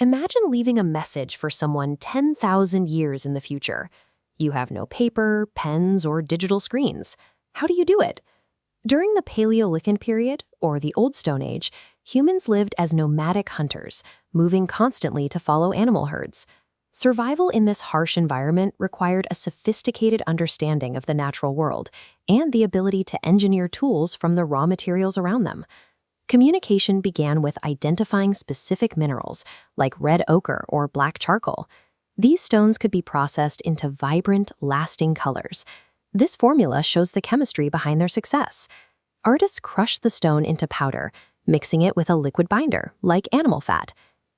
Imagine leaving a message for someone 10,000 years in the future. You have no paper, pens, or digital screens. How do you do it? During the Paleolithic period, or the Old Stone Age, humans lived as nomadic hunters, moving constantly to follow animal herds. Survival in this harsh environment required a sophisticated understanding of the natural world and the ability to engineer tools from the raw materials around them. Communication began with identifying specific minerals, like red ochre or black charcoal. These stones could be processed into vibrant, lasting colors. This formula shows the chemistry behind their success. Artists crushed the stone into powder, mixing it with a liquid binder, like animal fat.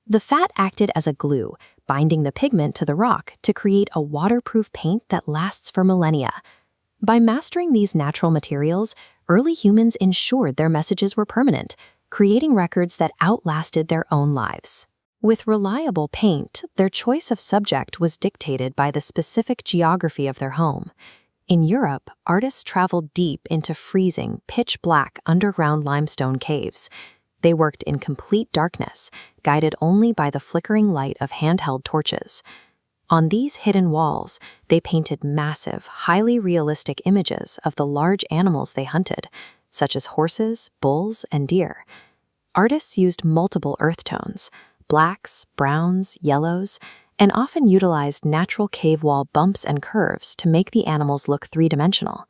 The fat acted as a glue, binding the pigment to the rock to create a waterproof paint that lasts for millennia. By mastering these natural materials, early humans ensured their messages were permanent, creating records that outlasted their own lives. With reliable paint, their choice of subject was dictated by the specific geography of their home. In Europe, artists traveled deep into freezing, pitch-black underground limestone caves. They worked in complete darkness, guided only by the flickering light of handheld torches. On these hidden walls, they painted massive, highly realistic images of the large animals they hunted, such as horses, bulls, and deer. Artists used multiple earth tones, blacks, browns, yellows, and often utilized natural cave wall bumps and curves to make the animals look three-dimensional.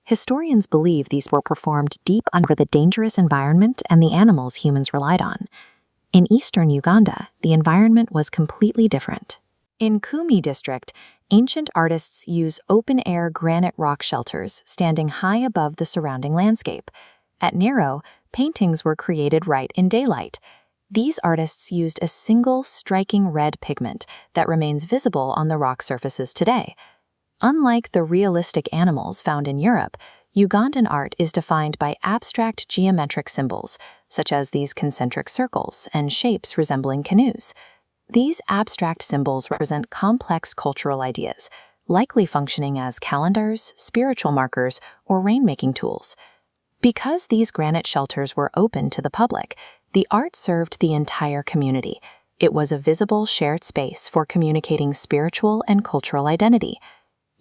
Historians believe these were performed deep under the dangerous environment and the animals humans relied on. In eastern Uganda, the environment was completely different. In Kumi district, ancient artists use open-air granite rock shelters standing high above the surrounding landscape. At Nero, paintings were created right in daylight. These artists used a single, striking red pigment that remains visible on the rock surfaces today. Unlike the realistic animals found in Europe, Ugandan art is defined by abstract geometric symbols, such as these concentric circles and shapes resembling canoes. These abstract symbols represent complex cultural ideas, likely functioning as calendars, spiritual markers, or rainmaking tools. Because these granite shelters were open to the public, the art served the entire community. It was a visible, shared space for communicating spiritual and cultural identity.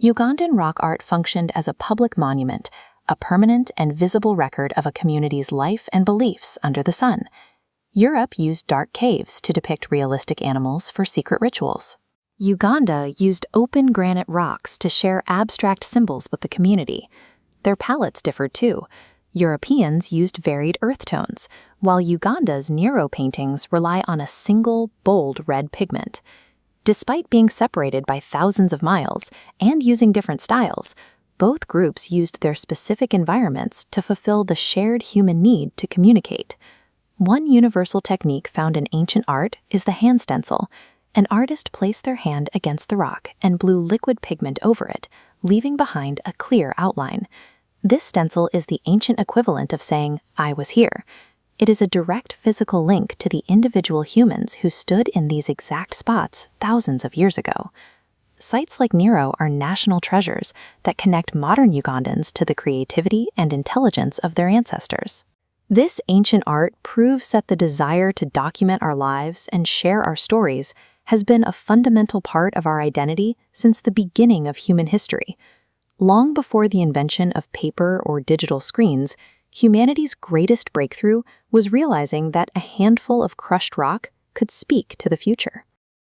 Ugandan rock art functioned as a public monument, a permanent and visible record of a community's life and beliefs under the sun. Europe used dark caves to depict realistic animals for secret rituals. Uganda used open granite rocks to share abstract symbols with the community. Their palettes differed too. Europeans used varied earth tones, while Uganda's Nero paintings rely on a single, bold red pigment. Despite being separated by thousands of miles and using different styles, both groups used their specific environments to fulfill the shared human need to communicate. One universal technique found in ancient art is the hand stencil. An artist placed their hand against the rock and blew liquid pigment over it, leaving behind a clear outline. This stencil is the ancient equivalent of saying, "I was here." It is a direct physical link to the individual humans who stood in these exact spots thousands of years ago. Sites like Nero are national treasures that connect modern Ugandans to the creativity and intelligence of their ancestors. This ancient art proves that the desire to document our lives and share our stories has been a fundamental part of our identity since the beginning of human history. Long before the invention of paper or digital screens, humanity's greatest breakthrough was realizing that a handful of crushed rock could speak to the future.